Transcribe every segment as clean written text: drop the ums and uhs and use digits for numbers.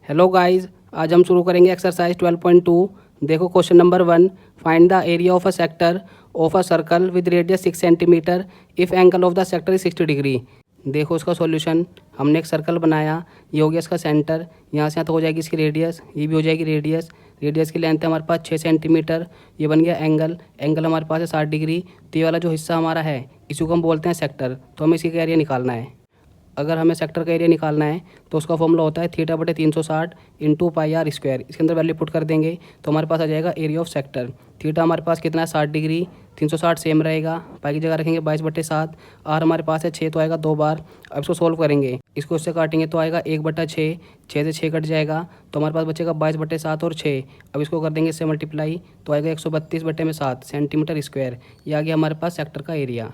Hello guys, आज हम शुरू करेंगे एक्सरसाइज 12.2। देखो question number 1, find the area of a sector of a circle with radius 6 centimetre if angle of the sector is 60 degree. देखो उसका solution. हमने एक सर्कल बनाया, ये हो गया इसका सेंटर, यहाँ से यहाँ तक हो जाएगी इसकी रेडियस, ये भी हो जाएगी रेडियस। रेडियस की लेंथ है हमारे पास 6 सेंटीमीटर। ये बन गया एंगल, एंगल हमारे पास है 60 डिग्री। तो ये वाला जो हिस्सा हमारा है इसी को हम बोलते हैं सेक्टर। तो हमें इसी का एरिया निकालना है। अगर हमें सेक्टर का एरिया निकालना है तो उसका फॉर्मूला होता है थीटा बटे 360 इंटू पाई आर स्क्वायर। इसके अंदर वैल्यू पुट कर देंगे तो हमारे पास आ जाएगा एरिया ऑफ सेक्टर। थीटा हमारे पास कितना है 60 डिग्री, 360 सेम रहेगा, पाई की जगह रखेंगे 22/7। आर हमारे पास है 6 तो आएगा 2 बार। अब इसको सोल्व करेंगे, इसको इससे काटेंगे तो आएगा 1/6, 6 से 6 कट जाएगा तो हमारे पास बचेगा 22/7 और 6। अब इसको कर देंगे इससे मल्टीप्लाई तो आएगा 132/7 सेंटीमीटर स्क्वायर। ये आ गया हमारे पास सेक्टर का एरिया।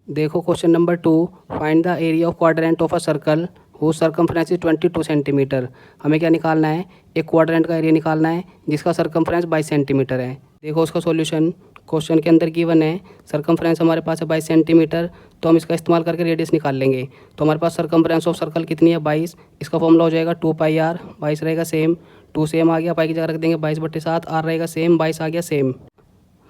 देखो question number 2, find the area of quadrant of a circle whose circumference is 22 centimetre. हमें क्या निकालना है, एक क्वाड्रेंट का एरिया निकालना है जिसका सर्कमफ्रेंस 22 सेंटीमीटर है। देखो उसका सॉल्यूशन। क्वेश्चन के अंदर गिवन है सर्कमफ्रेंस हमारे पास है 22 सेंटीमीटर, तो हम इसका इस्तेमाल करके रेडियस निकाल लेंगे। तो हमारे पास सर्कमफ्रेंस ऑफ सर्कल कितनी है 22, इसका फॉर्मूला हो जाएगा 2 पाई आर। 22 रहेगा सेम, 2 सेम आ गया, पाई की जगह रख देंगे 22/7, आर रहेगा सेम, 22 आ गया सेम।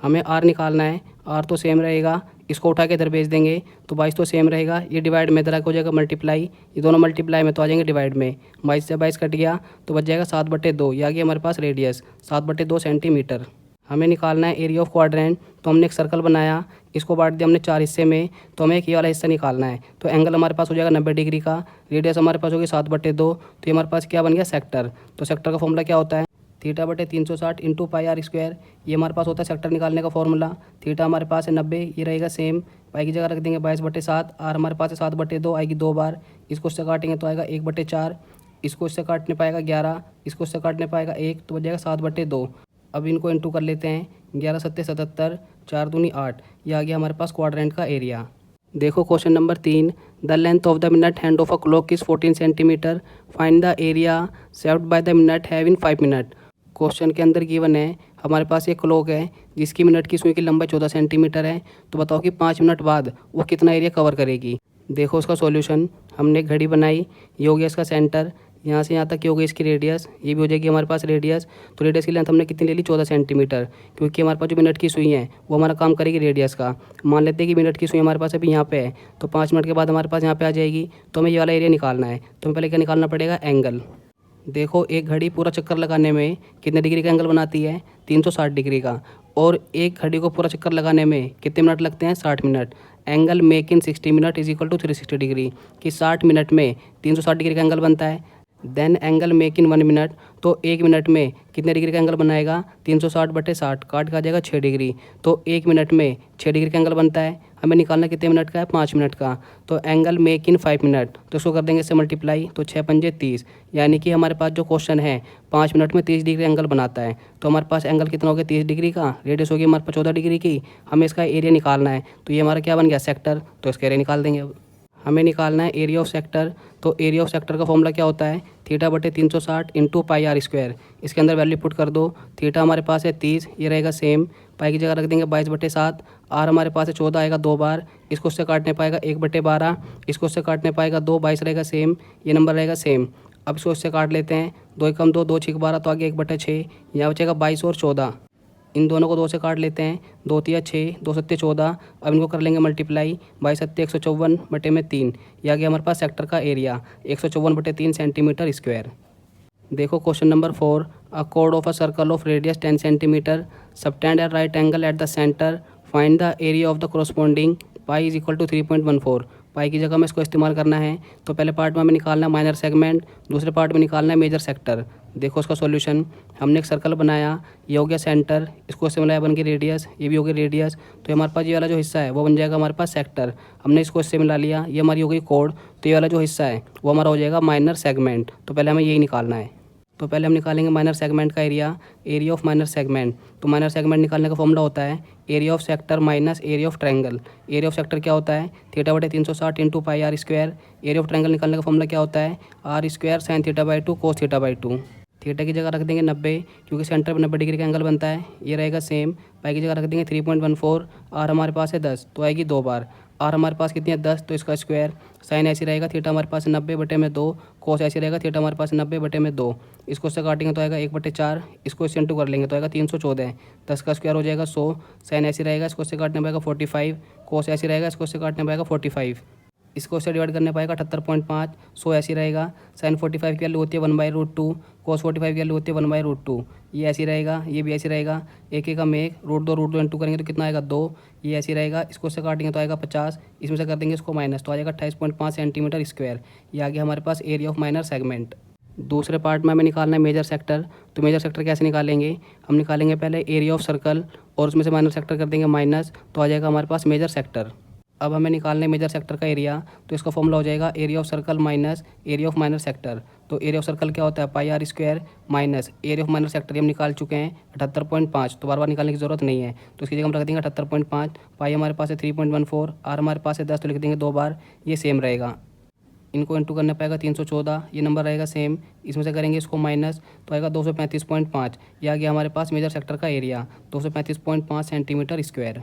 हमें आर निकालना है, आर तो सेम रहेगा, इसको उठा के इधर भेज देंगे तो 22 तो सेम रहेगा। ये डिवाइड में इधर हो जाएगा मल्टीप्लाई, ये दोनों मल्टीप्लाई में तो आ जाएंगे डिवाइड में। 22 से 22 कट गया तो बच जाएगा 7/2। ये आ गया हमारे पास रेडियस 7/2 सेंटीमीटर। हमें निकालना है एरिया ऑफ क्वाड्रेंट। तो हमने एक सर्कल बनाया, इसको बांट दिया हमने 4 हिस्से में, तो हमें एक ये वाला हिस्सा निकालना है। तो एंगल हमारे पास हो जाएगा 90 डिग्री का, रेडियस हमारे पास होगी 7/2। तो ये हमारे पास क्या बन गया सेक्टर। तो सेक्टर का फॉर्मूला क्या होता है थीटा बटे 360 इंटू पाई आर स्क्वायर। ये हमारे पास होता है सेक्टर निकालने का फॉर्मूला। थीटा हमारे पास है 90, ये रहेगा सेम, पाई की जगह रख देंगे 22/7। आर हमारे पास है 7/2, आएगी 2 बार। इसको इससे काटेंगे तो आएगा 1/4, इसको इससे काटने पाएगा 11, इसको इससे काटने पाएगा 1, तो बच जाएगा 7/2। अब इनको इंटू कर लेते हैं, 11 सत्ते 77, 4 दूनी 8। ये आ गया हमारे पास क्वाड्रेंट का एरिया। देखो question number 3, the length of the minute hand of a clock is 14 centimetre, find the area saved by the minute have in 5 minute. Question के अंदर गिवन है हमारे पास एक क्लॉक है जिसकी मिनट की सुई की लंबाई 14 सेंटीमीटर है। तो बताओ कि 5 मिनट बाद वो कितना एरिया कवर करेगी। देखो उसका सॉल्यूशन। हमने एक घड़ी बनाई, ये हो गया इसका सेंटर, यहाँ से यहाँ तक ये हो गई इसकी रेडियस, ये भी हो जाएगी हमारे पास रेडियस। तो रेडियस की लेंथ हमने कितनी ले ली 14 सेंटीमीटर, क्योंकि हमारे पास जो मिनट की सुई है वो हमारा काम करेगी रेडियस का। मान लेते हैं कि मिनट की सुई हमारे पास अभी यहाँ पे है, तो 5 मिनट के बाद हमारे पास यहाँ पे आ जाएगी। तो हमें ये वाला एरिया निकालना है, तो हमें पहले क्या निकालना पड़ेगा एंगल। देखो एक घड़ी पूरा चक्कर लगाने में कितने डिग्री का एंगल बनाती है 360 डिग्री का, और एक घड़ी को पूरा चक्कर लगाने में कितने मिनट लगते हैं 60 minute. Angle make in 60 minute is equal to 360 degree, कि 60 मिनट में 360 डिग्री का एंगल बनता है। Then angle make in 1 minute, तो 1 मिनट में कितने डिग्री का एंगल बनाएगा 360/60, काट का आ जाएगा 6 डिग्री। तो 1 मिनट में 6 डिग्री का एंगल बनता है। हमें निकालना कितने मिनट का है 5 मिनट का। तो एंगल मेक इन 5 मिनट, तो इसको कर देंगे इससे मल्टीप्लाई, तो 6 पंजे 30। यानी कि हमारे पास जो क्वेश्चन है 5 मिनट में 30 डिग्री एंगल बनाता है। तो हमारे पास एंगल कितना हो गया 30 डिग्री का, रेडियस होगी हमारे पास 14 डिग्री की। हमें इसका एरिया निकालना है, तो ये हमारा क्या बन गया सेक्टर। तो इसका एरिया निकाल देंगे। अब हमें निकालना है एरिया ऑफ सेक्टर। तो एरिया ऑफ सेक्टर का फॉर्मूला क्या होता है थीटा बटे 360 इंटू पाई आर स्क्वायर। इसके अंदर वैल्यू पुट कर दो। थीटा हमारे पास है 30, ये रहेगा सेम, पाई की जगह रख देंगे 22/7। आर हमारे पास है 14, आएगा 2 बार, इसको उससे काटने पाएगा 1/12, इसको उससे काटने पाएगा 2, 22 रहेगा सेम, ये नंबर रहेगा सेम। अब इसको उससे काट लेते हैं, 2 एकम 2, 2 छीक 12, तो आगे 1/6, यहाँ बचेगा 22 और 14। इन दोनों को 2 से काट लेते हैं, 2 तिया 6, 2 सत्ते 14। अब इनको कर लेंगे मल्टीप्लाई, 22 सत्ते 154/3। यह आ गया हमारे पास सेक्टर का एरिया 154/3 सेंटीमीटर स्क्वायर। देखो क्वेश्चन नंबर 4, अ कोड of a circle of radius 10 centimetre subtend at right angle at the centre, find the area of the corresponding pi is equal to 3.14। Pi की जगह में इसको इस्तेमाल करना है। तो पहले पार्ट में हमें निकालना है माइनर सेगमेंट, दूसरे पार्ट में निकालना है मेजर सेक्टर। देखो उसका सॉल्यूशन। हमने एक सर्कल बनाया, ये हो गया सेंटर, इसको इससे मिलाया बन गई रेडियस, ये भी हो गई रेडियस। तो हमारे पास ये वाला जो हिस्सा है वो बन जाएगा हमारे पास सेक्टर। हमने इसको इससे मिला लिया, ये हमारी हो गई कोड। तो ये वाला जो हिस्सा है वो हमारा हो जाएगा माइनर सेगमेंट। तो पहले हमें यही निकालना है। तो पहले हम निकालेंगे माइनर सेगमेंट का area, area of minor segment. तो माइनर सेगमेंट निकालने का फॉर्मूला होता है area of sector minus area of triangle. Area of sector क्या होता है थीटा बटे 360 into pi r square. Area of triangle निकालने का फॉर्मूला क्या होता है r square sine theta cos theta. Theta की जगह रख देंगे 90, क्योंकि सेंटर में 90 डिग्री का एंगल बनता है, ये रहेगा सेम। पाई की जगह रख देंगे 3.14, आर हमारे पास है 10, तो आएगी 2 बार। आर हमारे पास कितनी है 10, तो इसका स्क्वायर। साइन ऐसी रहेगा, थीटा हमारे पास 90/2, कोस ऐसी रहेगा, थीटा हमारे पास 90/2। इसको उससे काटेंगे तो आएगा 1/4, इसको इससे इंटू कर लेंगे तो आएगा 314। 10 का स्क्वायर हो जाएगा 100। साइन ऐसी रहेगा, इसको उससे काटने पाएगा 45। कोस ऐसी रहेगा, इसको उससे काटने पाएगा 45। इसको उससे डिवाइड करने पाएगा 78.5। 100 ऐसी रहेगा। साइन 45 की वैल्यू होती है 1/√2, कोस 45 की वैल्यू होती है 1/√2। ये ऐसी रहेगा, ये भी ऐसी रहेगा। एक एक हम एक √2 इंटू करेंगे तो कितना आएगा 2। ये ऐसी रहेगा, इसको उससे काटेंगे तो आएगा 50। इसमें से कर देंगे इसको माइनस तो आ जाएगा 28.5 सेंटीमीटर स्क्वायर। ये आ गया हमारे पास एरिया ऑफ माइनर सेगमेंट। दूसरे पार्ट में हमें निकालना है मेजर सेक्टर। तो मेजर सेक्टर कैसे निकालेंगे, हम निकालेंगे पहले एरिया ऑफ सर्कल और उसमें से माइनर सेक्टर कर देंगे माइनस, तो आ जाएगा हमारे पास मेजर सेक्टर। अब हमें निकालना है मेजर सेक्टर का एरिया, तो इसका फॉर्मूला हो जाएगा area of circle minus area of minor sector. तो एरिया ऑफ सर्कल क्या होता है πr² minus area of minor sector हम निकाल चुके हैं 78.5, तो बार बार निकालने की जरूरत नहीं है। तो इसकी जगह हम रख देंगे 78.5। पाई हमारे पास है 3.14, आर हमारे पास है 10, तो लिख देंगे 2 बार, ये सेम रहेगा। इनको इंटू करना पाएगा 314, ये नंबर रहेगा सेम। इसमें से करेंगे इसको माइनस तो आएगा 235.5। यह आ गया हमारे पास मेजर सेक्टर का एरिया 235.5 सेंटीमीटर स्क्वायर।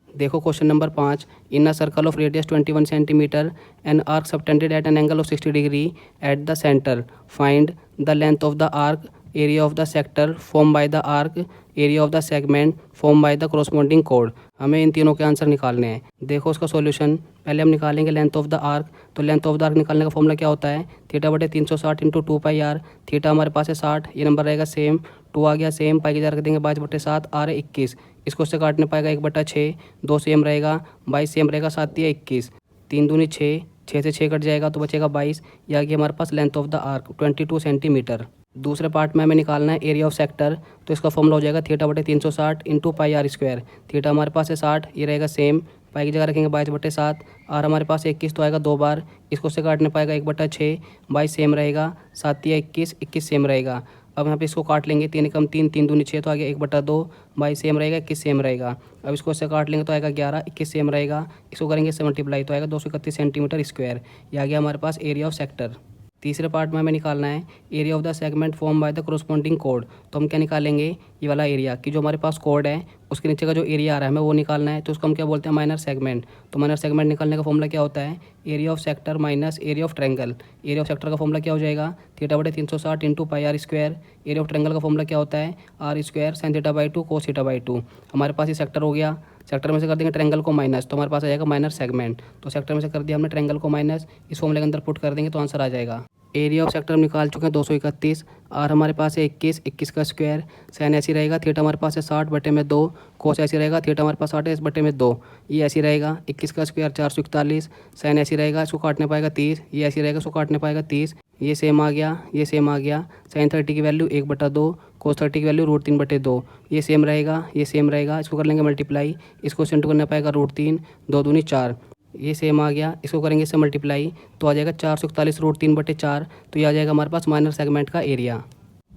देखो question number 5। In a circle of radius 21 centimetre an arc subtended at N angle of 60 degree at the centre, find the length of the arc, area of the sector form by the arc, area of the segment form by the corresponding code. हमें इन तीनों के answer निकालने हैं। देखो उसका solution, पहले हम निकालेंगे लेंथ ऑफ द आर्क। तो लेंथ ऑफ द आर्क निकालने का फॉर्मूला क्या होता है, θ/360 इंटू 2πr। थीटा हमारे पास है 60, ये नंबर रहेगा सेम। 2 आ गया सेम, पाई की जगह रख देंगे 22/7, आर है 21। इसको उससे काटने पाएगा 1/6, 2 सेम रहेगा, 22 सेम रहेगा, 7 या 21, 3 दूनी 6, 6 से 6 कट जाएगा तो बचेगा 22। ये आ गया हमारे पास length of the arc 22 centimetre. दूसरे पार्ट में हमें निकालना है एरिया ऑफ सेक्टर। तो इसका फॉर्मूला हो जाएगा θ/360 इंटू πr²। थीटा हमारे पास है 60, ये रहेगा सेम, पाई की जगह रखेंगे 22/7, आर हमारे पास 21 तो आएगा 2 बार, इसको उससे काटने पाएगा 1/6, 22 सेम रहेगा, 7 या 21, 21 सेम रहेगा। अब यहाँ पे इसको काट लेंगे, 3 एकम 3, 3 दूनी 6, तो आ गया 1/2, 22 सेम रहेगा, 21 सेम रहेगा। अब इसको उससे काट लेंगे तो आएगा 11, 21 सेम रहेगा, इसको करेंगे इससे मल्टीप्लाई तो आएगा 231 सेंटीमीटर स्क्वायर। ये आ गया हमारे पास एरिया ऑफ सेक्टर। तीसरे पार्ट में हमें निकालना है area of the segment form by the corresponding code. तो हम क्या निकालेंगे, ये वाला एरिया कि जो हमारे पास कोड है उसके नीचे का जो एरिया आ रहा है हमें वो निकालना है। तो उसको हम क्या बोलते हैं, माइनर सेगमेंट। तो माइनर सेगमेंट निकालने का फॉर्मूला क्या होता है, area of sector minus area of triangle. Area of sector का फॉर्मूला क्या हो जाएगा, θ/360 into πr²। Area of triangle का फॉर्मूला क्या होता है, r² sin θ/2 cos θ/2। हमारे पास ये सेक्टर हो गया। सेक्टर में से कर देंगे ट्रायंगल को माइनस, तो हमारे पास आ जाएगा माइनर सेगमेंट। तो सेक्टर में से कर दिया हमने ट्रायंगल को माइनस, इस फॉर्मूले के अंदर पुट कर देंगे तो आंसर आ जाएगा। एरिया ऑफ सेक्टर हम निकाल चुके हैं 231, आर हमारे पास है 21, 21 का स्क्वायर। साइन ऐसी रहेगा, थीटा हमारे पास है 60/2, कोस ऐसी रहेगा, थीटा हमारे पास 60/2। ये ऐसी रहेगा, 21 का स्क्वायर 441। साइन ऐसी रहेगा, इसको काटने पाएगा 30, ये ऐसी रहेगा, इसको काटने पाएगा 30। ये सेम आ गया, ये सेम आ गया। साइन 30 की वैल्यू 1/2, कोस 30 की वैल्यू √3/2। ये सेम रहेगा, ये सेम रहेगा, इसको कर लेंगे मल्टीप्लाई, इसको सेंटू करना पाएगा √3, 2 दूनी 4। ये सेम आ गया, इसको करेंगे इससे मल्टीप्लाई तो आ जाएगा 441 √3/4। तो ये आ जाएगा हमारे पास माइनर सेगमेंट का एरिया।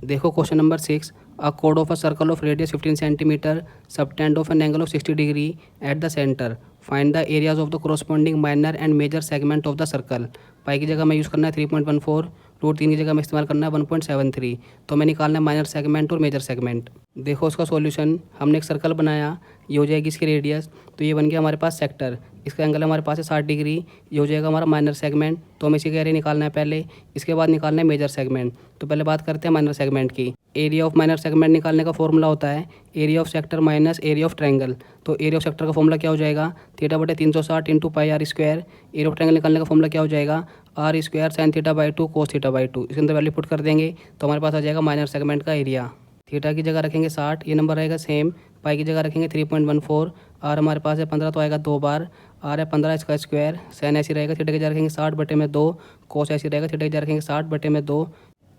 देखो क्वेश्चन नंबर 6। अ कोड of a circle of radius 15 centimetre subtend of an angle of 60 degree at the centre, find the areas of the corresponding minor and major segment of the circle. Pi की जगह में use करना है 3.14, √3 की जगह में इस्तेमाल करना है 1.73। तो हमें निकालना है माइनर सेगमेंट और मेजर सेगमेंट। देखो उसका सॉल्यूशन, हमने एक सर्कल बनाया, ये हो जाएगी इसकी रेडियस, तो ये बन गया हमारे पास सेक्टर। इसका एंगल हमारे पास है 60 डिग्री, ये हो जाएगा हमारा माइनर सेगमेंट। तो हमें इसकी एरिया निकालना है पहले, इसके बाद निकालना है मेजर सेगमेंट। तो पहले बात करते हैं माइनर सेगमेंट की। एरिया ऑफ माइनर सेगमेंट निकालने का फॉर्मूला होता है area of sector minus area of triangle. तो एरिया ऑफ सेक्टर का फॉर्मूला क्या हो जाएगा, θ/360 into πr²। Area of triangle निकालने का फॉर्मूला क्या हो जाएगा, r² sin θ/2 cos θ/2। इसके अंदर वैल्यू पुट कर देंगे तो हमारे पास आ जाएगा माइनर सेगमेंट का एरिया। थीटा की जगह रखेंगे 60, ये नंबर रहेगा सेम। पाई की जगह रखेंगे 3.14, आर हमारे पास है 15 तो आएगा 2 बार, आर है 15 इसका स्क्वायर। साइन ऐसी रहेगा, थीटा की जगह रखेंगे 60/2, कोस ऐसी रहेगा, थीटा की जगह रखेंगे 60/2।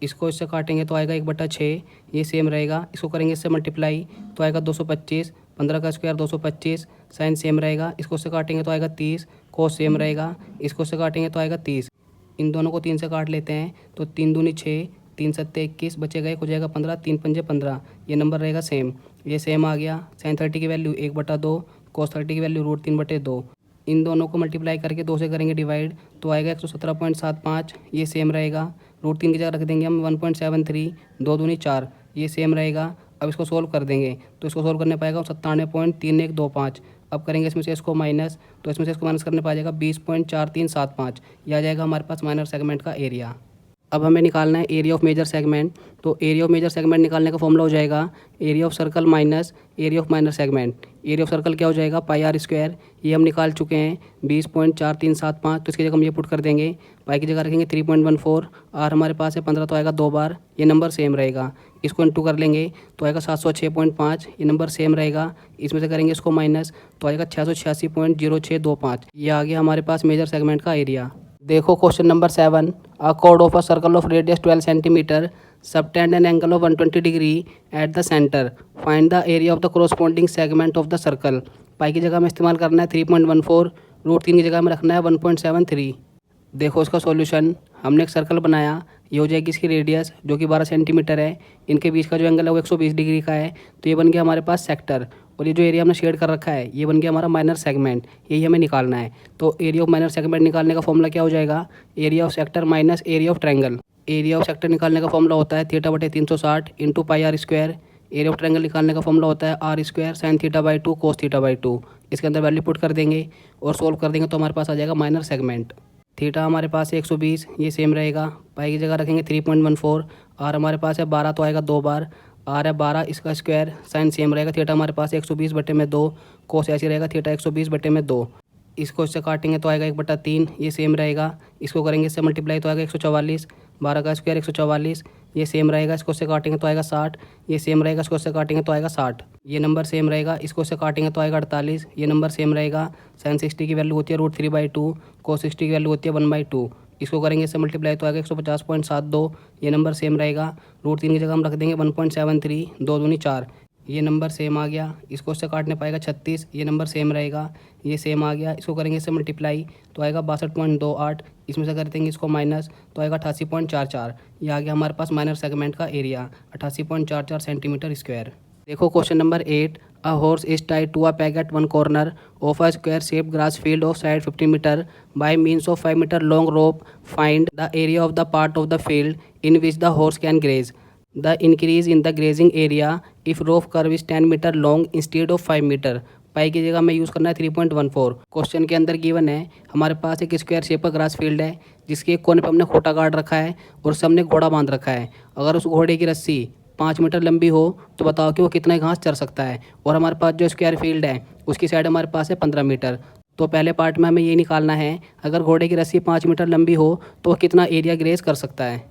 इसको इससे काटेंगे तो आएगा 1/6, ये सेम रहेगा। इसको करेंगे इससे मल्टीप्लाई तो आएगा 225, 15 का स्क्वायर 225। साइन सेम रहेगा, इसको इससे काटेंगे तो आएगा 30, कोस सेम रहेगा, इसको इससे काटेंगे तो आएगा 30। इन दोनों को 3 से काट लेते हैं तो 3 दूनी 6, 3 सत्ते 21, बचेगा 1 हो जाएगा 15, 3 पंजे 15। ये नंबर रहेगा सेम, ये सेम आ गया। साइन 30 की वैल्यू 1/2, कोस 30 की वैल्यू √3/2। इन दोनों को मल्टीप्लाई करके 2 से करेंगे डिवाइड तो आएगा 117.75। ये सेम रहेगा, √3 की जगह रख देंगे हम 1.73, 2 दूनी 4, ये सेम रहेगा। अब इसको सोल्व कर देंगे तो इसको सोल्व करने पाएगा 97.3125। अब करेंगे इसमें से इसको माइनस, तो इसमें से इसको माइनस करने पाएगा 20.4375। यह आ जाएगा हमारे पास माइनर सेगमेंट का एरिया। अब हमें निकालना है एरिया ऑफ मेजर सेगमेंट। तो एरिया ऑफ मेजर सेगमेंट निकालने का फॉर्मूला हो जाएगा area of circle minus area of minor segment. Area of circle क्या हो जाएगा पाई आर स्क्वायर, ये हम निकाल चुके हैं 20.4375। तो इसकी जगह हम ये पुट कर देंगे, पाई की जगह रखेंगे 3.14, आर हमारे पास है 15 तो आएगा 2 बार, ये नंबर सेम रहेगा। इसको इंटू कर लेंगे तो आएगा 706.5, ये नंबर सेम रहेगा। इसमें से करेंगे इसको माइनस तो आएगा 686.0625। ये आ गया हमारे पास मेजर सेगमेंट का एरिया। देखो question number 7, a chord of a circle of radius 12 centimeter subtend an angle of 120 degree at the center, find the area of the corresponding segment of the circle। पाई की जगह में इस्तेमाल करना है 3.14, root 3 की जगह में रखना है 1.73। देखो इसका सॉल्यूशन, हमने एक सर्कल बनाया, ये हो जाएगी इसकी रेडियस जो कि 12 सेंटीमीटर है, इनके बीच का जो एंगल है वो 120 डिग्री का है, तो ये बन गया हमारे पास सेक्टर। और ये जो एरिया हमने शेड कर रखा है ये बन गया हमारा माइनर सेगमेंट, यही हमें निकालना है। तो एरिया ऑफ माइनर सेगमेंट निकालने का फॉर्मूला क्या हो जाएगा, area of sector minus area of triangle. Area of sector निकालने का फॉर्मूला होता है θ/360 into pi r square. Area of triangle निकालने का फॉर्मूला होता है आर स्क्वायर साइन θ/2 कोस θ/2। इसके अंदर वैल्यू पुट कर देंगे और सोल्व कर देंगे तो हमारे पास आ जाएगा माइनर सेगमेंट। थीटा हमारे पास है 120, ये सेम रहेगा। पाई की जगह रखेंगे 3.14, आर हमारे पास है 12 तो आएगा 2 बार, आर है 12 इसका स्क्वायर, साइन सेम रहेगा। थीटा हमारे पास 120/2, कोस ऐसे रहेगा थीटा 120/2। इसको इससे काटेंगे तो आएगा 1/3, ये सेम रहेगा। इसको करेंगे इससे मल्टीप्लाई तो आएगा 144, 12 का स्क्वायर 144, ये सेम रहेगा। इसको इससे काटेंगे तो आएगा 60, ये सेम रहेगा। इसको इससे काटेंगे तो आएगा 60, ये नंबर सेम रहेगा। इसको इससे काटेंगे तो आएगा 48, ये नंबर सेम रहेगा। साइन 60 की वैल्यू होती है √3/2, कोस 60 की वैल्यू होती है 1/2। इसको करेंगे इससे मल्टीप्लाई तो आएगा 150.72, ये नंबर सेम रहेगा। √3 की जगह हम रख देंगे 1.73, 2 दूनी 4, ये नंबर सेम आ गया। इसको इससे काटने पाएगा 36, ये नंबर सेम रहेगा, ये सेम आ गया। इसको करेंगे इससे मल्टीप्लाई तो आएगा 62.28, इसमें से कर देंगे इसको माइनस तो आएगा 88.44। ये आ गया हमारे पास माइनर सेगमेंट का एरिया 88.44 सेंटीमीटर स्क्वायर। देखो question number 8, a horse is tied to a peg at one corner of a square shape grass field of side 50 metre by means of 5 metre long rope. Find the area of the part of the field in which the horse can graze. The increase in the grazing area if rope curve is 10 metre long instead of 5 metre. Pi की जगह में use करना है 3.14। Question के अंदर given है हमारे पास एक स्क्वायर शेप का ग्रास फील्ड है जिसके एक कोने पर हमने खोटा गाड़ रखा है और सामने घोड़ा बांध रखा है। अगर उस घोड़े की रस्सी 5 मीटर लंबी हो तो बताओ कि वो कितना घास चर सकता है। और हमारे पास जो स्क्वायर फील्ड है उसकी साइड हमारे पास है 15 मीटर। तो पहले पार्ट में हमें ये निकालना है अगर घोड़े की रस्सी 5 मीटर लंबी हो तो वो कितना एरिया ग्रेज कर सकता है।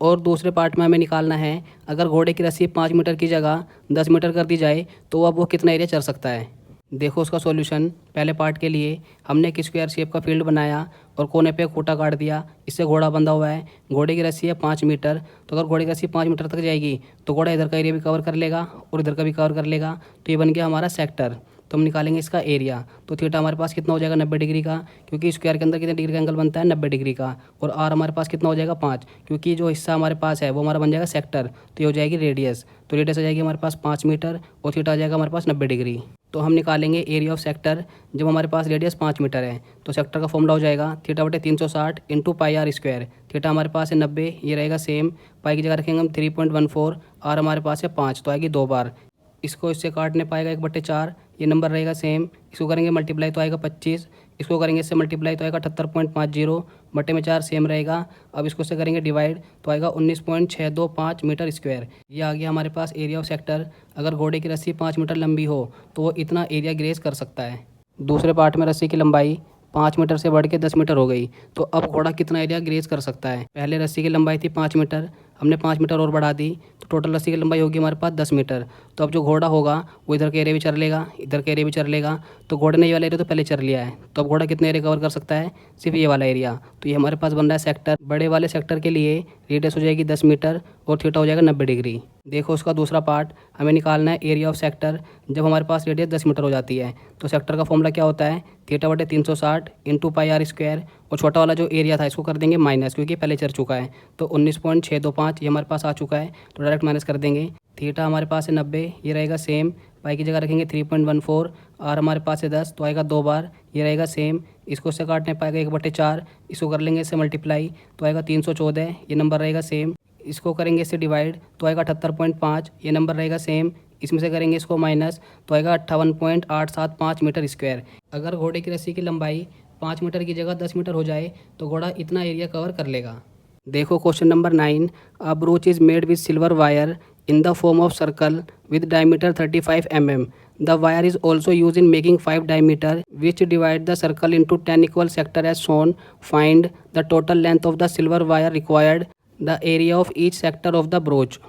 और दूसरे पार्ट में हमें निकालना है अगर घोड़े की रस्सी 5 मीटर की जगह 10 मीटर कर दी जाए तो अब वो कितना एरिया चल सकता है। देखो उसका सॉल्यूशन, पहले पार्ट के लिए हमने एक स्क्वायर शेप का फील्ड बनाया और कोने पे खूंटा गाड़ दिया, इससे घोड़ा बंधा हुआ है। घोड़े की रस्सी है 5 मीटर, तो अगर घोड़े की रस्सी 5 मीटर तक जाएगी तो घोड़ा इधर का एरिया भी कवर कर लेगा और इधर का भी कवर कर लेगा। तो ये बन गया हमारा सेक्टर। तो हम निकालेंगे इसका एरिया। तो थीटा हमारे पास कितना हो जाएगा 90 डिग्री का, क्योंकि स्क्वायर के अंदर कितने डिग्री का एंगल बनता है 90 डिग्री का। और आर हमारे पास कितना हो जाएगा 5, क्योंकि जो हिस्सा हमारे पास है वो हमारा बन जाएगा सेक्टर, तो ये हो जाएगी रेडियस। तो रेडियस हो जाएगी हमारे पास 5 मीटर और थीटा आ जाएगा हमारे पास 90 डिग्री। तो हम निकालेंगे एरिया ऑफ सेक्टर जब हमारे पास रेडियस 5 मीटर है। तो सेक्टर का फॉर्मूला हो जाएगा θ/360 into pi r square. Theta हमारे पास है 90, ये रहेगा सेम। पाई की जगह रखेंगे हम 3.14, आर हमारे पास है 5 तो आएगी 2 बार। इसको इससे काटने पाएगा 1/4, ये नंबर रहेगा सेम। इसको करेंगे मल्टीप्लाई तो आएगा 25, इसको करेंगे इससे मल्टीप्लाई तो आएगा 78.50 बटे में 4 सेम रहेगा। अब इसको से करेंगे डिवाइड तो आएगा 19.625 मीटर स्क्वायर। ये आ गया हमारे पास एरिया ऑफ सेक्टर। अगर घोड़े की रस्सी 5 मीटर लंबी हो तो वो इतना एरिया ग्रेज कर सकता है। दूसरे पार्ट में रस्सी की लंबाई 5 मीटर से बढ़ के 10 मीटर हो गई, तो अब घोड़ा कितना एरिया ग्रेज कर सकता है। पहले रस्सी की लंबाई थी 5 मीटर, हमने 5 मीटर और बढ़ा दी तो टोटल रस्सी की लंबाई होगी हमारे पास 10 मीटर। तो अब जो घोड़ा होगा वो इधर के एरिया भी चर लेगा, इधर के एरिया भी चर लेगा। तो घोड़े ने ये वाला एरिया तो पहले चर लिया है, तो अब घोड़ा कितने एरिया कवर कर सकता है, सिर्फ ये वाला एरिया। तो ये हमारे पास बन रहा है सेक्टर। बड़े वाले सेक्टर के लिए रेडियस हो जाएगी 10 मीटर और थीटा हो जाएगा 90 डिग्री। देखो उसका दूसरा पार्ट, हमें निकालना है एरिया ऑफ सेक्टर जब हमारे पास रेडियस 10 मीटर हो जाती है। तो सेक्टर का फॉर्मूला क्या होता है θ/360 इंटू पाई आर स्क्वायर। और छोटा वाला जो एरिया था इसको कर देंगे माइनस, क्योंकि पहले चल चुका है। तो 19.625 ये हमारे पास आ चुका है, तो डायरेक्ट माइनस कर देंगे। थीटा हमारे पास है 90, ये रहेगा सेम। पाई की जगह रखेंगे 3.14, आर हमारे पास है 10 तो आएगा 2 बार, ये रहेगा सेम। इसको से काटने पाएगा 1/4, इसको कर लेंगे इससे मल्टीप्लाई तो आएगा 314, ये नंबर रहेगा सेम। इसको करेंगे इससे डिवाइड तो आएगा 78.5, ये नंबर रहेगा सेम। इसमें से करेंगे इसको माइनस तो आएगा 58.875 मीटर स्क्वायर। अगर घोड़े की रस्सी की लंबाई 5 मीटर की जगह 10 मीटर हो जाए तो घोड़ा इतना एरिया कवर कर लेगा। देखो question number 9, a broach is made with silver wire in the form of circle with diameter 35 mm. The wire is also used in making 5 diameter which divide the circle into 10 equal sector as shown. Find the total length of the silver wire required, the area of each sector of the brooch.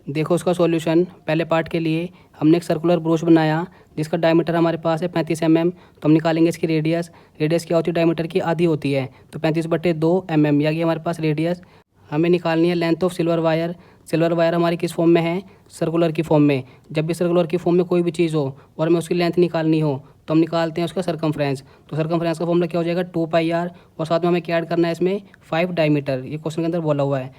देखो उसका solution. पहले part के लिए हमने एक circular broach बनाया जिसका diameter हमारे पास है 35 mm, तो हम निकालेंगे इसकी रेडियस। रेडियस क्या होती है, डायमीटर की आधी होती है, तो 35/2 mm या हमारे पास रेडियस। हमें निकालनी है length of silver wire. Silver wire हमारी किस फॉर्म में है, सर्कुलर की फॉर्म में। जब भी सर्कुलर की फॉर्म में कोई भी चीज़ हो और हमें उसकी लेंथ निकालनी हो तो हम निकालते हैं उसका सर्कमफ्रेंस। तो सर्कमफ्रेंस का फॉर्मूला क्या हो जाएगा 2πr, और साथ में हमें क्या ऐड करना है इसमें 5 डायमीटर, ये क्वेश्चन के अंदर बोला हुआ है।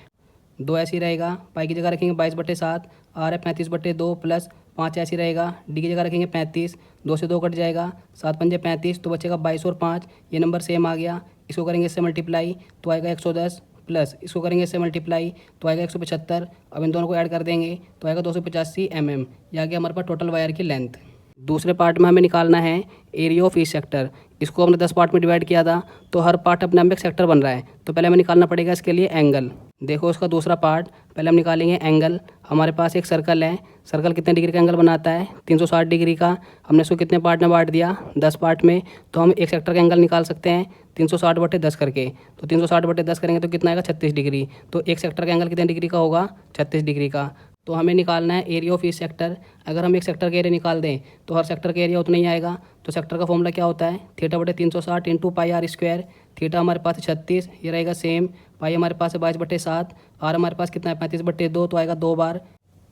2 ऐसे ही रहेगा, पाई की जगह रखेंगे 22/7, आर है 35/2 प्लस 5 ऐसे रहेगा, डी की जगह रखेंगे 35, 2 से 2 कट जाएगा, 7 पंजे 35, तो बचेगा 22 और 5, ये नंबर सेम आ गया। इसको करेंगे इससे मल्टीप्लाई तो आएगा 110, प्लस इसको करेंगे इससे मल्टीप्लाई तो आएगा 175। अब इन दोनों को ऐड कर देंगे तो आएगा 285 mm। ये आ गया हमारे पास टोटल वायर की लेंथ। दूसरे पार्ट में हमें निकालना है एरिया ऑफ ईच सेक्टर। इसको हमने 10 पार्ट में डिवाइड किया था तो हर पार्ट अपने आप में एक सेक्टर बन रहा है, तो पहले हमें निकालना पड़ेगा इसके लिए एंगल। देखो उसका दूसरा पार्ट, पहले हम निकालेंगे एंगल। हमारे पास एक सर्कल है, सर्कल कितने डिग्री का एंगल बनाता है 360 डिग्री का। हमने इसको कितने पार्ट में बांट दिया 10 पार्ट में, तो हम एक सेक्टर का एंगल निकाल सकते हैं 360/10 करके। तो 360/10 करेंगे तो कितना आएगा 36 डिग्री। तो एक सेक्टर का एंगल कितने डिग्री का होगा 36 डिग्री का। तो हमें निकालना है एरिया ऑफ ईच सेक्टर। अगर हम एक सेक्टर का एरिया निकाल दें तो हर सेक्टर का एरिया उतना ही आएगा। तो सेक्टर का फॉर्मूला क्या होता है θ/360 इंटू πr²। थीटा हमारे पास है 36, ये रहेगा सेम। पाई हमारे पास है 22/7, आर हमारे पास कितना है 35/2, तो आएगा 2 बार।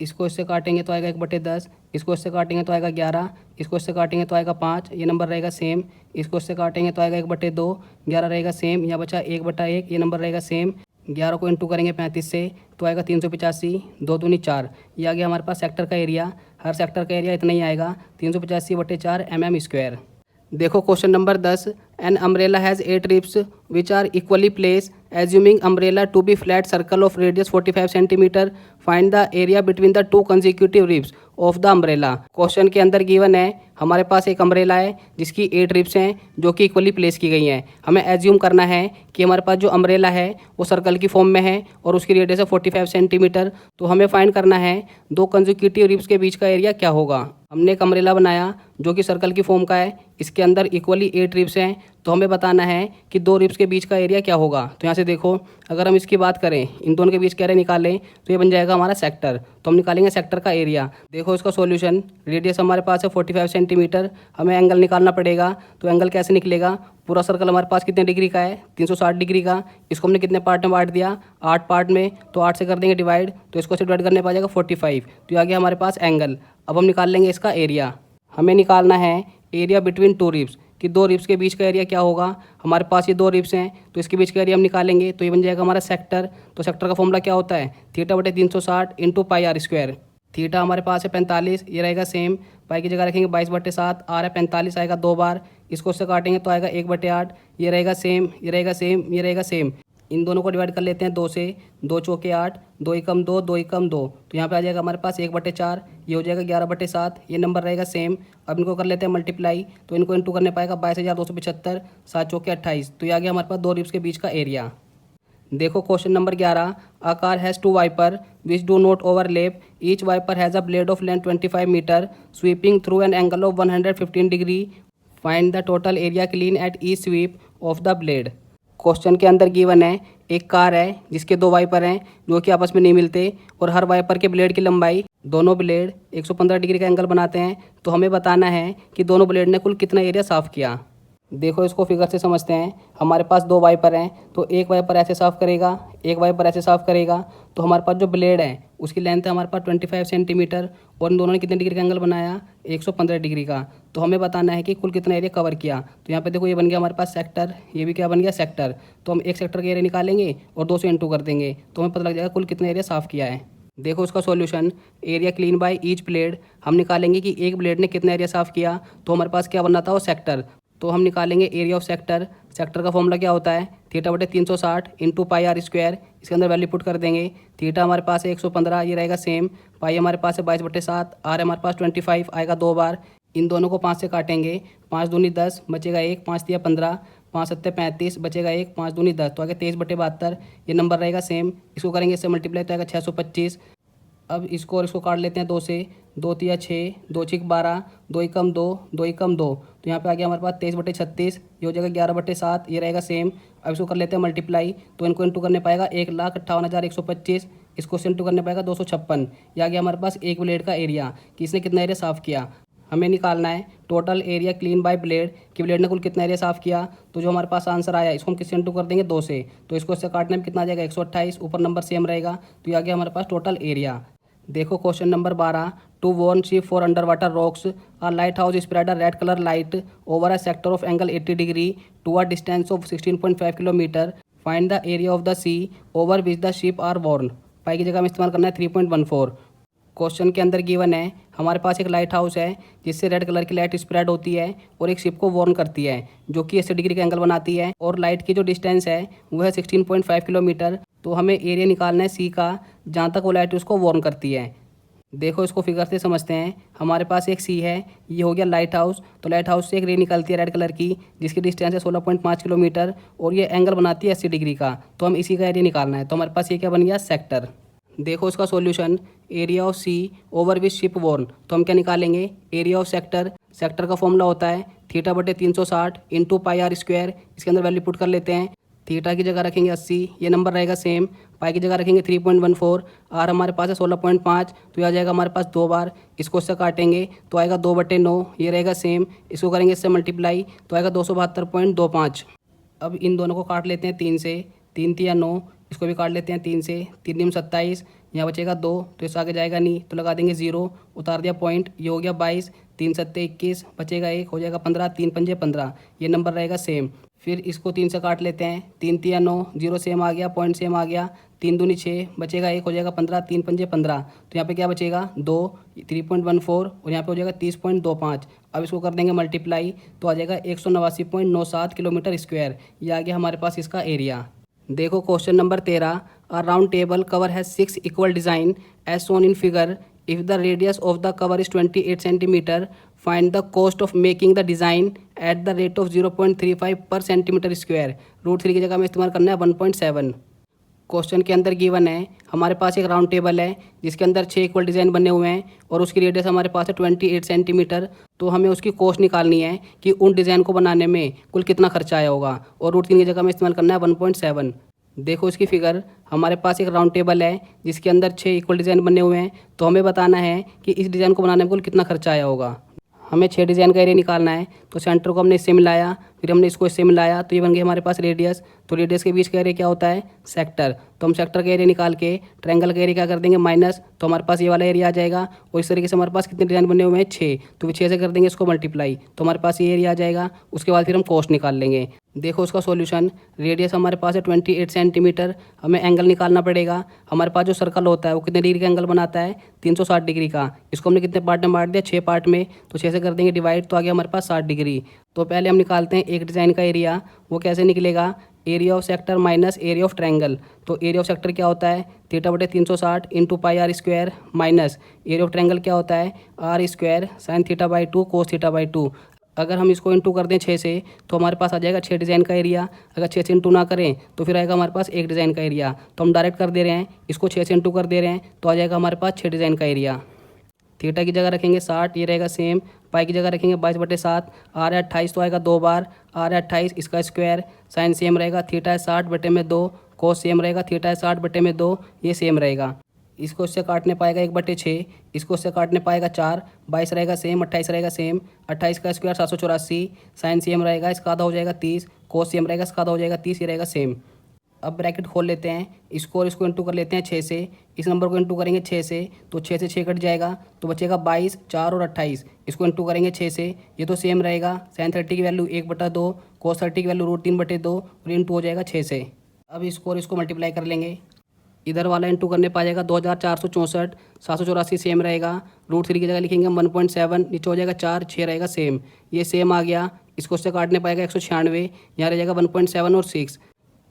इसको इससे काटेंगे तो आएगा 1/10, इसको इससे काटेंगे तो आएगा 11, इसको इससे काटेंगे तो आएगा 5, ये नंबर रहेगा सेम। इसको इससे काटेंगे तो आएगा 1/2, 11 रहेगा सेम। यहाँ बचा 1/1, ये नंबर रहेगा सेम। 11 को इंटू करेंगे 35 से तो आएगा 385, 2 दूनी 4, ये आ गया हमारे पास सेक्टर का एरिया। हर सेक्टर का एरिया इतना ही आएगा 385/4 mm²। देखो question number 10, an umbrella has 8 ribs which are equally place asuming umbrella to be flat circle of radius 45 centimetre. Find the area between the 2 consecutive ribs of the umbrella. Question के अंदर given है हमारे पास एक umbrella है जिसकी 8 ribs हैं जो कि इक्वली प्लेस की गई हैं। हमें एज्यूम करना है कि हमारे पास जो अम्ब्रेला है वो सर्कल की फॉर्म में है और उसकी रेडियस है 45 सेंटीमीटर। तो हमें फाइंड करना है 2 कंसेक्यूटिव रिब्स के बीच का एरिया क्या होगा। हमने एक अम्ब्रेला बनाया जो कि सर्कल की फॉर्म का है, इसके अंदर इक्वली 8 रिब्स हैं, तो हमें बताना है कि 2 रिब्स के बीच का एरिया क्या होगा। तो यहाँ से देखो, अगर हम इसकी बात करें, इन दोनों के बीच का एरिया निकालें तो ये बन जाएगा हमारा सेक्टर। तो हम निकालेंगे सेक्टर का एरिया। देखो इसका सॉल्यूशन, रेडियस हमारे पास है 45 सेंटीमीटर, हमें एंगल निकालना पड़ेगा। तो एंगल कैसे निकलेगा, पूरा सर्कल हमारे पास कितने डिग्री का है 360 डिग्री का। इसको हमने कितने पार्ट में बांट दिया 8 पार्ट में, तो 8 से कर देंगे डिवाइड, तो इसको से डिवाइड करने पर आ जाएगा 45। तो ये आ गया हमारे पास एंगल। अब हम निकाल लेंगे इसका एरिया। हमें निकालना है एरिया बिटवीन 2 रिब्स, कि 2 रिब्स के बीच का एरिया क्या होगा। हमारे पास ये 2 रिब्स हैं तो इसके बीच का एरिया हम निकालेंगे, तो ये बन जाएगा हमारा सेक्टर। तो सेक्टर का फॉर्मूला क्या होता है θ/360 इंटू πr²। थीटा हमारे पास है 45, ये रहेगा सेम। पाई की जगह रखेंगे 22/7, आ रहा है 45 आएगा 2 बार। इसको उससे काटेंगे तो आएगा 1/8, ये रहेगा सेम, ये रहेगा सेम, ये रहेगा सेम। इन दोनों को डिवाइड कर लेते हैं 2 से, 2 चौके 8, 2 एकम 2, 2 एकम 2, तो यहाँ पे आ जाएगा हमारे पास 1/4, ये हो जाएगा 11/7, ये नंबर रहेगा सेम। अब इनको कर लेते हैं मल्टीप्लाई, तो इनको इंटू करने पाएगा 22,275, 7 चौके 28, तो ये आ गया हमारे पास 2 रिब्स के बीच का एरिया। देखो question number 11, a car has 2 wiper which do not overlap, each wiper has a blade of length 25 metre sweeping through an angle of 115 degree. Find the total area clean at each sweep of the blade. Question के अंदर given है एक car है जिसके 2 wiper हैं जो कि आपस में नहीं मिलते, और हर वाइपर के ब्लेड की लंबाई, दोनों ब्लेड 115 डिग्री का एंगल बनाते हैं। तो हमें बताना है कि दोनों ब्लेड ने कुल कितना एरिया साफ़ किया। देखो इसको फिगर से समझते हैं। हमारे पास 2 वाइपर हैं, तो एक वाइपर ऐसे साफ़ करेगा, एक वाइपर ऐसे साफ़ करेगा। तो हमारे पास जो ब्लेड है उसकी लेंथ है हमारे पास 25 सेंटीमीटर, और इन दोनों ने कितने डिग्री का एंगल बनाया 115 डिग्री का। तो हमें बताना है कि कुल कितना एरिया कवर किया। तो यहाँ पे देखो ये बन गया हमारे पास सेक्टर, ये भी क्या बन गया सेक्टर। तो हम एक सेक्टर का एरिया निकालेंगे और 2 से इंटू कर देंगे, तो हमें पता लग जाएगा कुल कितना एरिया साफ़ किया है। देखो उसका solution, area clean by each blade. हम निकालेंगे कि एक ब्लेड ने कितना एरिया साफ़ किया, तो हमारे पास क्या बनना था वो सेक्टर। तो हम निकालेंगे एरिया ऑफ सेक्टर। सेक्टर का फॉर्मूला क्या होता है, थीटा बटे 360 इंटू पाई आर स्क्वायर। इसके अंदर वैल्यू पुट कर देंगे। थीटा हमारे पास है 115, ये रहेगा सेम। पाई हमारे पास है 22/7, आर हमारे पास 25 आएगा 2 बार। इन दोनों को 5 से काटेंगे, 5 दूनी 10, बचेगा 1, 5 तिया 15, 5 सत्ते 35, बचेगा 1, 5 दूनी 10, तो आगे 23/72। ये नंबर रहेगा सेम। इसको करेंगे इससे मल्टीप्लाई तो आएगा 625। अब इसको और इसको काट लेते हैं 2 से, 2 तिया 6, 2 छिक 12, 2 एकम 2, 2 एकम 2, तो यहाँ पे आ गया हमारे पास 23/36। ये हो जाएगा 11/7, ये रहेगा सेम। अब इसको कर लेते हैं मल्टीप्लाई, तो इनको इंटू करने पाएगा 1,58,125। इसको से इंटू करने पाएगा 256। ये आ गया हमारे पास एक ब्लेड का एरिया कि इसने कितना एरिया साफ़ किया। हमें निकालना है total area clean bye blade कि ब्लेड ने कुल कितना एरिया साफ़ किया। तो जो हमारे पास आंसर आया इसको हम किससे इंटू कर देंगे 2 से, तो इसको इससे काटने में कितना आ जाएगा 128। ऊपर नंबर सेम रहेगा, तो ये आ गया हमारे पास टोटल एरिया। देखो question number 12, to warn ship for underwater rocks a lighthouse spread a red colour light over a sector of angle 80 degree to a distance of 16.5 kilometre. Find the area of the sea over which the ship are warn. Pi की जगह में इस्तेमाल करना है 3.14। Question के अंदर given है हमारे पास एक लाइट हाउस है जिससे रेड कलर की लाइट स्प्रेड होती है और एक शिप को वॉर्न करती है जो कि 80 डिग्री का एंगल बनाती है, और लाइट की जो डिस्टेंस है वो है 16.5 किलोमीटर। तो हमें एरिया निकालना है सी का जहाँ तक वो लाइट उसको वॉर्न करती है। देखो इसको फिगर से समझते हैं। हमारे पास एक सी है, ये हो गया लाइट हाउस। तो लाइट हाउस से एक रे निकलती है रेड कलर की जिसकी डिस्टेंस है 16.5 किलोमीटर और ये एंगल बनाती है 80 डिग्री का। तो हम इसी का एरिया निकालना है। तो हमारे पास ये क्या बन गया सेक्टर। देखो इसका solution, area of sea over which ship warned. तो हम क्या निकालेंगे एरिया ऑफ सेक्टर। सेक्टर का फॉर्मूला होता है थीटा बटे 360 इंटू पाई आर स्क्वायर। इसके अंदर वैल्यू पुट कर लेते हैं। थीटा की जगह रखेंगे 80, ये नंबर रहेगा सेम। पाई की जगह रखेंगे 3.14, आर हमारे पास है 16.5, तो यह आ जाएगा हमारे पास 2 बार। इसको इससे काटेंगे तो आएगा 2/9, ये रहेगा सेम। इसको करेंगे इससे मल्टीप्लाई तो आएगा 272.25। अब इन दोनों को काट लेते हैं 3 से, 3 तिया 9, इसको भी काट लेते हैं 3 से, 3 निम 27, यहाँ बचेगा 2, तो इससे आगे जाएगा नहीं तो लगा देंगे 0, उतार दिया पॉइंट। ये हो गया 22, 3 सत्ते 21, बचेगा 1, हो जाएगा 15, 3 पंजे 15, ये नंबर रहेगा सेम। फिर इसको 3 से काट लेते हैं, 3 तिया 9, 0 सेम आ गया, पॉइंट सेम आ गया, 3 दूनी 6, बचेगा 1, हो जाएगा 15, 3 पंजे 15, तो यहाँ पे क्या बचेगा 2, 3.14 और यहाँ पे हो जाएगा 30.25। अब इसको कर देंगे मल्टीप्लाई तो आ जाएगा 189.97 किलोमीटर स्क्वायर। ये आ गया हमारे पास इसका एरिया। देखो question number 13, a round table cover has 6 equal design as shown in figure. If the radius of the cover is 28 centimetre, find the cost of making the design at the rate of 0.35 per centimetre square. √3 की जगह में इस्तेमाल करना है 1.7। Question के अंदर given है हमारे पास एक राउंड टेबल है जिसके अंदर 6 इक्वल डिज़ाइन बने हुए हैं और उसकी रेडियस हमारे पास है 28 सेंटीमीटर। तो हमें उसकी कॉस्ट निकालनी है कि उन डिज़ाइन को बनाने में कुल कितना खर्चा आया होगा, और √3 की जगह में इस्तेमाल करना है 1.7। देखो इसकी फिगर, हमारे पास एक राउंड टेबल है जिसके अंदर 6 इक्वल डिज़ाइन बने हुए हैं। तो हमें बताना है कि इस डिज़ाइन को बनाने में कुल कितना खर्चा आया होगा। हमें 6 डिज़ाइन का एरिया निकालना है। तो सेंटर को हमने इससे मिलाया, फिर हमने इसको इससे मिलाया, तो ये बन गया हमारे पास रेडियस। तो रेडियस के बीच का एरिया क्या होता है सेक्टर। तो हम सेक्टर का एरिया निकाल के ट्रायंगल का एरिया क्या कर देंगे माइनस, तो हमारे पास ये वाला एरिया आ जाएगा। और इस तरीके से हमारे पास कितने डिज़ाइन बने हुए हैं 6, तो 6 से कर देंगे इसको मल्टीप्लाई तो हमारे पास ये एरिया आ जाएगा। उसके बाद फिर हम कॉस्ट निकाल लेंगे। देखो उसका सॉल्यूशन, रेडियस हमारे पास है 28 सेंटीमीटर। हमें एंगल निकालना पड़ेगा। हमारे पास जो सर्कल होता है वो कितने डिग्री का एंगल बनाता है 360 डिग्री का। इसको हमने कितने पार्ट में बांट दिया 6 पार्ट में, तो 6 से कर देंगे डिवाइड तो आ गया हमारे पास 60 डिग्री। तो पहले हम निकालते हैं एक डिज़ाइन का एरिया। वो कैसे निकलेगा, area of sector minus area of triangle. तो एरिया ऑफ सेक्टर क्या होता है थीटा बटे 360 into pi r square minus area of triangle क्या होता है r square sine theta by 2 cos theta by 2। अगर हम इसको इंटू कर दें 6 से तो हमारे पास आ जाएगा 6 डिज़ाइन का एरिया। अगर 6 से इंटू ना करें तो फिर आएगा हमारे पास एक डिज़ाइन का एरिया। तो हम डायरेक्ट कर दे रहे हैं, इसको 6 से इंटू कर दे रहे हैं तो आ जाएगा हमारे पास 6 डिज़ाइन का एरिया। थीटा की जगह रखेंगे 60, ये रहेगा सेम। पाई की जगह रखेंगे 22/7, आर है 28 तो आएगा 2 बार, आर है 28 इसका स्क्वायर, साइन सेम रहेगा, थीटा है 60/2, कोस सेम रहेगा, थीटा है 60/2, ये सेम रहेगा। इसको इससे काटने पाएगा 1/6, इसको इससे काटने पाएगा 4, 22 रहेगा सेम, 28 रहेगा सेम, 28 का स्क्वायर 784, साइन सेम रहेगा, इसका आधा हो जाएगा 30, कोस सेम रहेगा, इसका आधा हो जाएगा 30, ये रहेगा सेम। अब ब्रैकेट खोल लेते हैं, इसको और इसको इंटू कर लेते हैं 6 से। इस नंबर को इंटू करेंगे 6 से तो 6 से 6 कट जाएगा तो बचेगा 22, 4 और 28। इसको इंटू करेंगे 6 से, ये तो सेम रहेगा। साइन 30 की वैल्यू 1/2, कोस 30 की वैल्यू √3/2 और इंटू हो जाएगा 6 से। अब इसको और इसको मल्टीप्लाई कर लेंगे। इधर वाला इंटू करने पा जाएगा 2464, 784 सेम रहेगा। √3 की जगह लिखेंगे हम 1.7, नीचे हो जाएगा 4, 6 रहेगा सेम, ये सेम आ गया। इसको उससे काटने पाएगा 196, यहाँ रह जाएगा 1.7 और 6,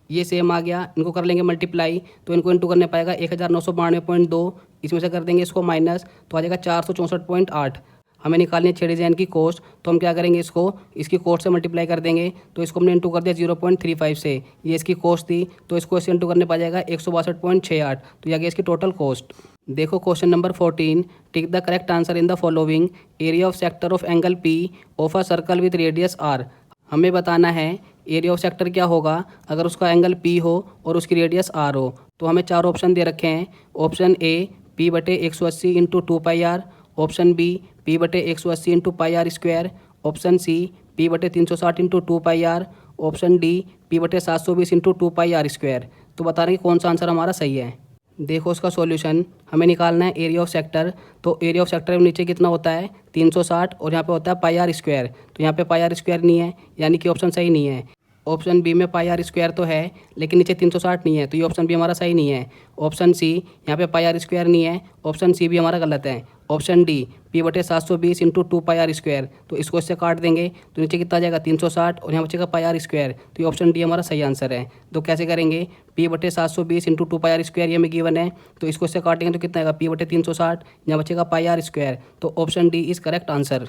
ये सेम आ गया। इनको कर लेंगे मल्टीप्लाई, तो इनको इंटू करने पाएगा 1992.2, इसमें से कर देंगे इसको माइनस, तो आ जाएगा 464.8। हमें निकालनी है 6 डिज़ाइन की कॉस्ट, तो हम क्या करेंगे, इसको इसकी कॉस्ट से मल्टीप्लाई कर देंगे। तो इसको हमने इंटू कर दिया 0.35 से, ये इसकी कॉस्ट थी, तो इसको इससे इंटू करने पा जाएगा 162.68, तो यह गया इसकी टोटल कॉस्ट। देखो question number 14, tick the correct answer in the following, area of sector of angle p of a circle with radius r. हमें बताना है एरिया ऑफ सेक्टर क्या होगा अगर उसका एंगल पी हो और उसकी रेडियस आर हो। तो हमें 4 ऑप्शन दे रखे हैं। Option A P/180 into 2πr, option B P/180 into πr square, option C P/360 into 2πr, option D P/720 into 2πr square. तो बता रहे हैं कि कौन सा आंसर हमारा सही है। देखो उसका सॉल्यूशन, हमें निकालना है एरिया ऑफ सेक्टर। तो एरिया ऑफ सेक्टर में नीचे कितना होता है 360, और यहाँ पे होता है πr स्क्वायर। तो यहाँ पे πr स्क्वायर नहीं है, यानी कि ऑप्शन सही नहीं है। ऑप्शन बी में πr स्क्वायर तो है, लेकिन नीचे 360 नहीं है, तो ये ऑप्शन बी हमारा सही नहीं है। ऑप्शन सी, यहाँ पे πr स्क्वायर नहीं है, ऑप्शन सी भी हमारा गलत है। Option D P/720 into 2πr square, तो इसको इससे काट देंगे तो नीचे कितना आ जाएगा 360, और यहाँ बचेगा πr स्क्वायर, तो ये ऑप्शन डी हमारा सही आंसर है। तो कैसे करेंगे, P/720 इंटू 2πr स्क्वायर ये हमें गिवन है, तो इसको इससे काटेंगे तो कितना आएगा P/360, यहाँ बचेगा πr स्क्वायर, तो option D is correct answer.